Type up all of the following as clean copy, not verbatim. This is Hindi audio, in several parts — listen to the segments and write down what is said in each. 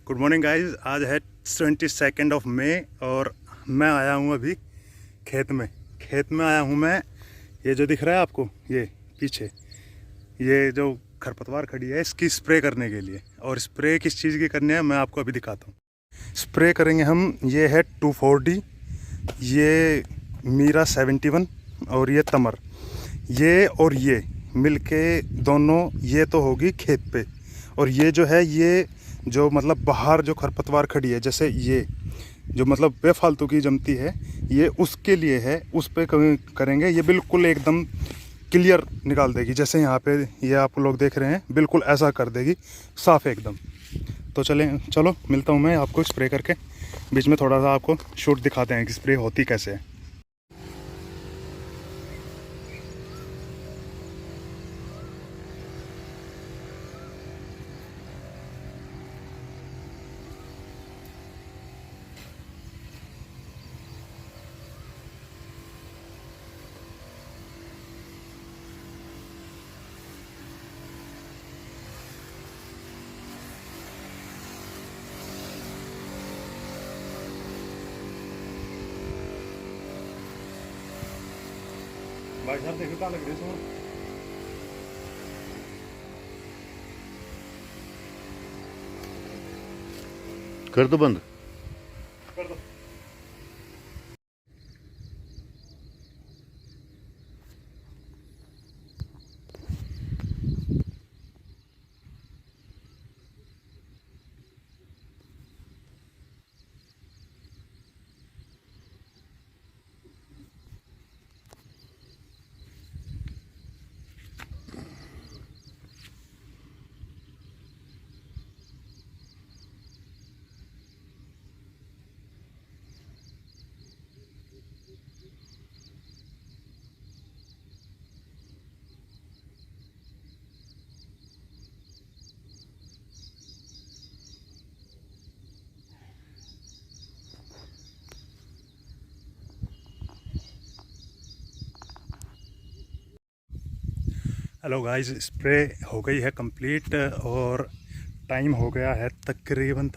Good morning guys. आज है 22 मई और मैं आया हूँ अभी खेत में आया हूँ मैं। ये जो दिख रहा है आपको, ये पीछे ये जो खरपतवार खड़ी है, इसकी स्प्रे करने के लिए। और स्प्रे किस चीज़ की करनी है मैं आपको अभी दिखाता हूँ। स्प्रे करेंगे हम। ये है 240, ये मीरा 71 और ये तमर, ये और ये मिलके दोनों, ये तो होगी खेत पे। और ये जो है, ये जो मतलब बाहर जो खरपतवार खड़ी है, जैसे ये जो मतलब बेफालतू की जमती है, ये उसके लिए है। उस पे करेंगे, ये बिल्कुल एकदम क्लियर निकाल देगी। जैसे यहाँ पे ये आप लोग देख रहे हैं, बिल्कुल ऐसा कर देगी, साफ एकदम। तो चलो मिलता हूँ मैं आपको स्प्रे करके। बीच में थोड़ा सा आपको शूट दिखाते हैं कि स्प्रे होती कैसे है। भाई साहब देखो क्या लग रही है। कर दो बंद। कर दो। हेलो गाइस, स्प्रे हो गई है कंप्लीट और टाइम हो गया है तकरीबन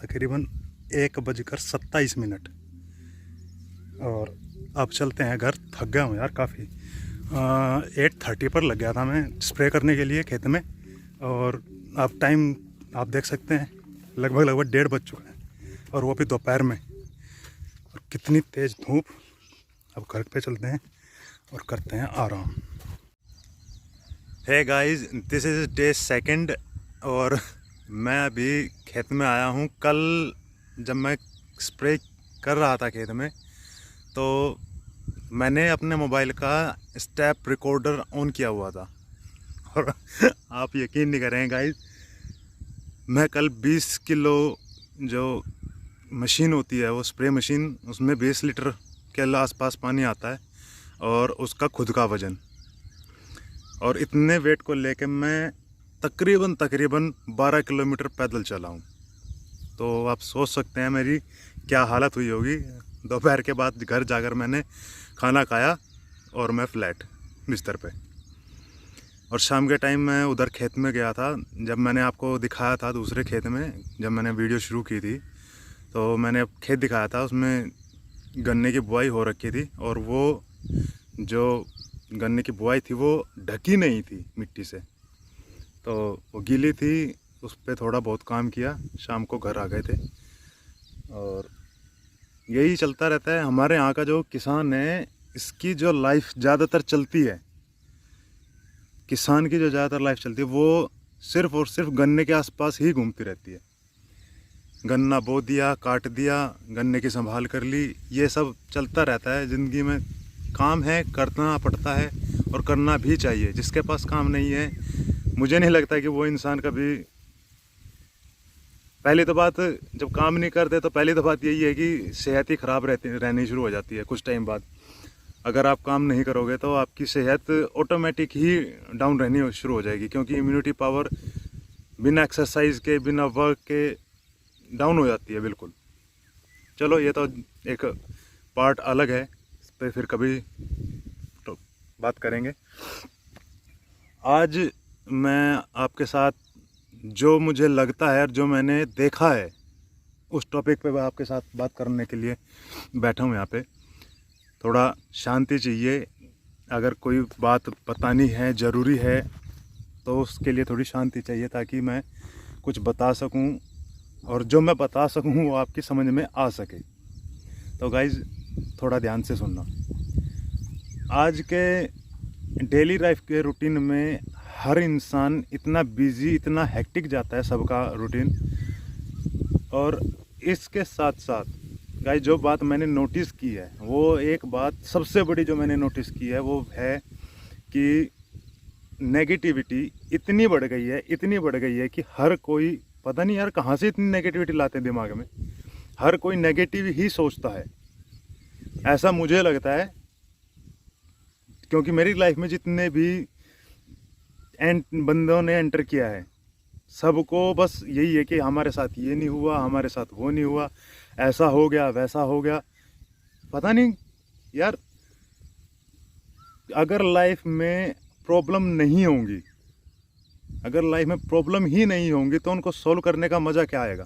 1:27। और अब चलते हैं घर। थक गया हूँ यार काफ़ी। 8:30 पर लग गया था मैं स्प्रे करने के लिए खेत में। और अब टाइम आप देख सकते हैं, लगभग 1:30 बज चुका है, और वो भी दोपहर में। और कितनी तेज़ धूप। अब घर पे चलते हैं और करते हैं आराम। है गाइस, दिस इज़ डे 2 और मैं अभी खेत में आया हूँ। कल जब मैं स्प्रे कर रहा था खेत में, तो मैंने अपने मोबाइल का स्टेप रिकॉर्डर ऑन किया हुआ था। और आप यकीन नहीं करें गाइस, मैं कल 20 किलो जो मशीन होती है, वो स्प्रे मशीन, उसमें 20 लीटर के आसपास पानी आता है और उसका खुद का वज़न। और इतने वेट को लेके मैं तकरीबन 12 किलोमीटर पैदल चला हूँ। तो आप सोच सकते हैं मेरी क्या हालत हुई होगी। दोपहर के बाद घर जाकर मैंने खाना खाया और मैं फ्लैट बिस्तर पे। और शाम के टाइम मैं उधर खेत में गया था। जब मैंने आपको दिखाया था दूसरे खेत में, जब मैंने वीडियो शुरू की थी, तो मैंने खेत दिखाया था, उसमें गन्ने की बुआई हो रखी थी। और वो जो गन्ने की बुआई थी वो ढकी नहीं थी मिट्टी से, तो वो गीली थी। उस पर थोड़ा बहुत काम किया, शाम को घर आ गए थे। और यही चलता रहता है हमारे यहाँ का जो किसान है। इसकी जो लाइफ ज़्यादातर चलती है, किसान की जो ज़्यादातर लाइफ चलती है, वो सिर्फ़ और सिर्फ गन्ने के आसपास ही घूमती रहती है। गन्ना बो दिया, काट दिया, गन्ने की संभाल कर ली, ये सब चलता रहता है ज़िंदगी में। काम है, करना पड़ता है और करना भी चाहिए। जिसके पास काम नहीं है, मुझे नहीं लगता कि वो इंसान कभी, पहली तो बात, जब काम नहीं करते तो पहली तो बात यही है कि सेहत ही ख़राब रहनी शुरू हो जाती है कुछ टाइम बाद। अगर आप काम नहीं करोगे तो आपकी सेहत ऑटोमेटिक ही डाउन रहनी शुरू हो जाएगी, क्योंकि इम्यूनिटी पावर बिना एक्सरसाइज के, बिना वर्क के डाउन हो जाती है बिल्कुल। चलो, ये तो एक पार्ट अलग है, इस पर फिर कभी तो बात करेंगे। आज मैं आपके साथ जो मुझे लगता है और जो मैंने देखा है उस टॉपिक पे मैं आपके साथ बात करने के लिए बैठा हूँ यहाँ पे। थोड़ा शांति चाहिए, अगर कोई बात बतानी है, ज़रूरी है, तो उसके लिए थोड़ी शांति चाहिए ताकि मैं कुछ बता सकूं और जो मैं बता सकूं वो आपकी समझ में आ सके। तो गाइज़ थोड़ा ध्यान से सुनना। आज के डेली लाइफ के रूटीन में हर इंसान इतना बिज़ी, इतना हेक्टिक जाता है सबका रूटीन। और इसके साथ साथ गाइस जो बात मैंने नोटिस की है, वो एक बात सबसे बड़ी जो मैंने नोटिस की है वो है कि नेगेटिविटी इतनी बढ़ गई है, इतनी बढ़ गई है कि हर कोई, पता नहीं यार कहाँ से इतनी नेगेटिविटी लाते हैं दिमाग में। हर कोई नेगेटिव ही सोचता है, ऐसा मुझे लगता है। क्योंकि मेरी लाइफ में जितने भी बंदों ने एंटर किया है, सबको बस यही है कि हमारे साथ ये नहीं हुआ, हमारे साथ वो नहीं हुआ, ऐसा हो गया, वैसा हो गया। पता नहीं यार, अगर लाइफ में प्रॉब्लम नहीं होंगी, अगर लाइफ में प्रॉब्लम ही नहीं होंगी तो उनको सॉल्व करने का मज़ा क्या आएगा।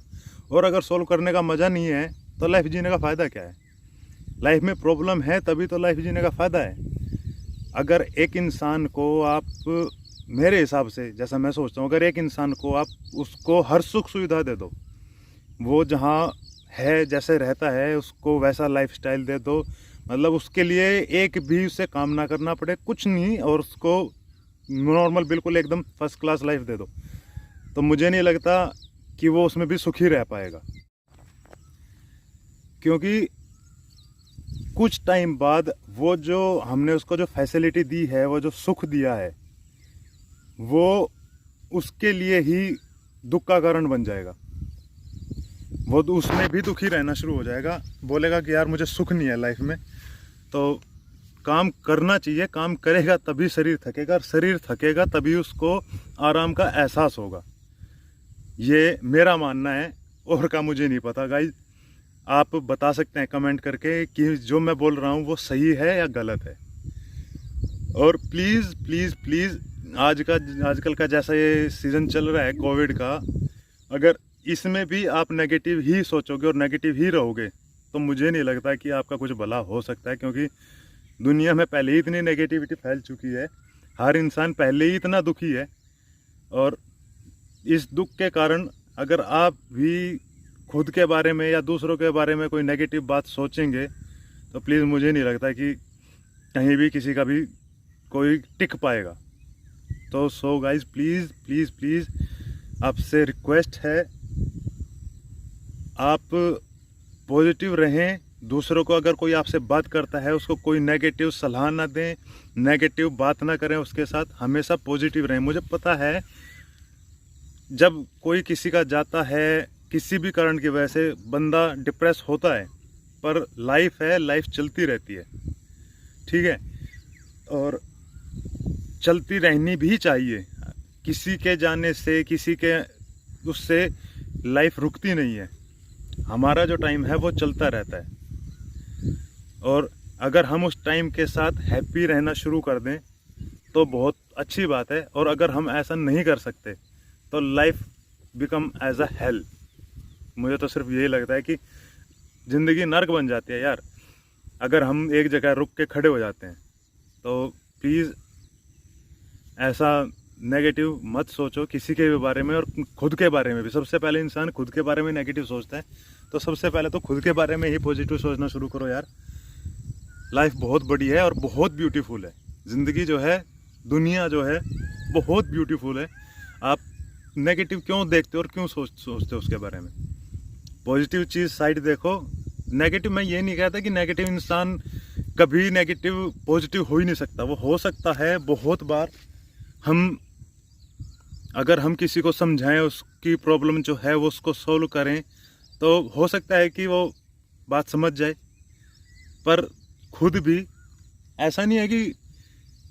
और अगर सॉल्व करने का मज़ा नहीं है तो लाइफ जीने का फ़ायदा क्या है। लाइफ में प्रॉब्लम है तभी तो लाइफ जीने का फ़ायदा है। अगर एक इंसान को आप, मेरे हिसाब से जैसा मैं सोचता हूँ, अगर एक इंसान को आप उसको हर सुख सुविधा दे दो, वो जहाँ है जैसे रहता है उसको वैसा लाइफस्टाइल दे दो, मतलब उसके लिए एक भी उससे काम ना करना पड़े, कुछ नहीं, और उसको नॉर्मल बिल्कुल एकदम फर्स्ट क्लास लाइफ दे दो, तो मुझे नहीं लगता कि वो उसमें भी सुखी रह पाएगा। क्योंकि कुछ टाइम बाद वो जो हमने उसको जो फैसिलिटी दी है, वो जो सुख दिया है, वो उसके लिए ही दुख का कारण बन जाएगा। वो उसमें भी दुखी रहना शुरू हो जाएगा, बोलेगा कि यार मुझे सुख नहीं है लाइफ में। तो काम करना चाहिए, काम करेगा तभी शरीर थकेगा, और शरीर थकेगा तभी उसको आराम का एहसास होगा। ये मेरा मानना है, और का मुझे नहीं पता। गाइज आप बता सकते हैं कमेंट करके कि जो मैं बोल रहा हूँ वो सही है या गलत है। और प्लीज़ प्लीज़ प्लीज़, आजकल का जैसा ये सीज़न चल रहा है कोविड का, अगर इसमें भी आप नेगेटिव ही सोचोगे और नेगेटिव ही रहोगे तो मुझे नहीं लगता कि आपका कुछ भला हो सकता है। क्योंकि दुनिया में पहले ही इतनी नेगेटिविटी फैल चुकी है, हर इंसान पहले ही इतना दुखी है, और इस दुख के कारण अगर आप भी खुद के बारे में या दूसरों के बारे में कोई नेगेटिव बात सोचेंगे तो प्लीज़ मुझे नहीं लगता कि कहीं भी किसी का भी कोई टिक पाएगा। तो so guys please please please आपसे रिक्वेस्ट है, आप पॉजिटिव रहें। दूसरों को अगर कोई आपसे बात करता है उसको कोई नेगेटिव सलाह ना दें, नेगेटिव बात ना करें उसके साथ, हमेशा पॉजिटिव रहें। मुझे पता है जब कोई किसी का जाता है किसी भी कारण की वजह से बंदा डिप्रेस होता है, पर लाइफ है, लाइफ चलती रहती है, ठीक है, और चलती रहनी भी चाहिए। किसी के जाने से, किसी के उससे लाइफ रुकती नहीं है। हमारा जो टाइम है वो चलता रहता है, और अगर हम उस टाइम के साथ हैप्पी रहना शुरू कर दें तो बहुत अच्छी बात है। और अगर हम ऐसा नहीं कर सकते तो life become as a hell. मुझे तो सिर्फ यही लगता है कि ज़िंदगी नर्क बन जाती है यार अगर हम एक जगह रुक के खड़े हो जाते हैं। तो प्लीज़ ऐसा नेगेटिव मत सोचो किसी के भी बारे में, और खुद के बारे में भी। सबसे पहले इंसान खुद के बारे में नेगेटिव सोचता है, तो सबसे पहले तो खुद के बारे में ही पॉजिटिव सोचना शुरू करो यार। लाइफ बहुत बड़ी है और बहुत ब्यूटीफुल है। ज़िंदगी जो है, दुनिया जो है, बहुत ब्यूटीफुल है। आप नेगेटिव क्यों देखते हो और क्यों सोचते हो उसके बारे में? पॉजिटिव चीज़ साइड देखो। नेगेटिव, मैं ये नहीं कहता कि नेगेटिव इंसान कभी नेगेटिव पॉजिटिव हो ही नहीं सकता, वो हो सकता है बहुत बार। अगर हम किसी को समझाएं, उसकी प्रॉब्लम जो है वो उसको सोल्व करें, तो हो सकता है कि वो बात समझ जाए। पर खुद भी ऐसा नहीं है कि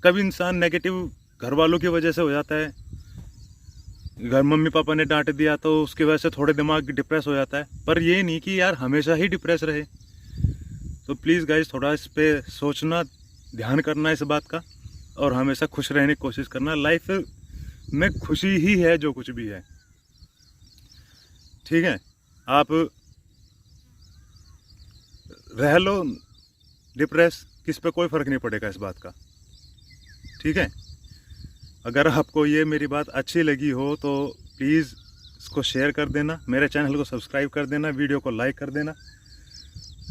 कभी इंसान नेगेटिव घर वालों की वजह से हो जाता है, घर मम्मी पापा ने डांट दिया तो उसकी वजह से थोड़े दिमाग डिप्रेस हो जाता है, पर ये नहीं कि यार हमेशा ही डिप्रेस रहे। तो प्लीज़ गाइज थोड़ा इस पे सोचना, ध्यान करना इस बात का, और हमेशा खुश रहने की कोशिश करना। लाइफ में खुशी ही है जो कुछ भी है, ठीक है। आप रह लो डिप्रेस, किस पे कोई फ़र्क नहीं पड़ेगा इस बात का, ठीक है। अगर आपको ये मेरी बात अच्छी लगी हो तो प्लीज़ इसको शेयर कर देना, मेरे चैनल को सब्सक्राइब कर देना, वीडियो को लाइक कर देना।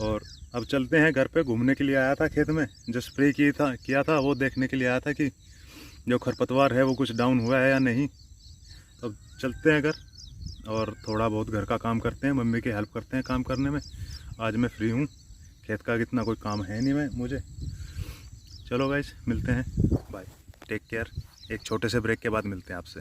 और अब चलते हैं घर पे। घूमने के लिए आया था खेत में, जो स्प्रे किया था वो देखने के लिए आया था कि जो खरपतवार है वो कुछ डाउन हुआ है या नहीं। तो अब चलते हैं घर और थोड़ा बहुत घर का काम करते हैं, मम्मी की हेल्प करते हैं काम करने में। आज मैं फ्री हूँ, खेत का कितना कोई काम है नहीं मुझे। चलो गाइस, मिलते हैं, बाय, टेक केयर। एक छोटे से ब्रेक के बाद मिलते हैं आपसे।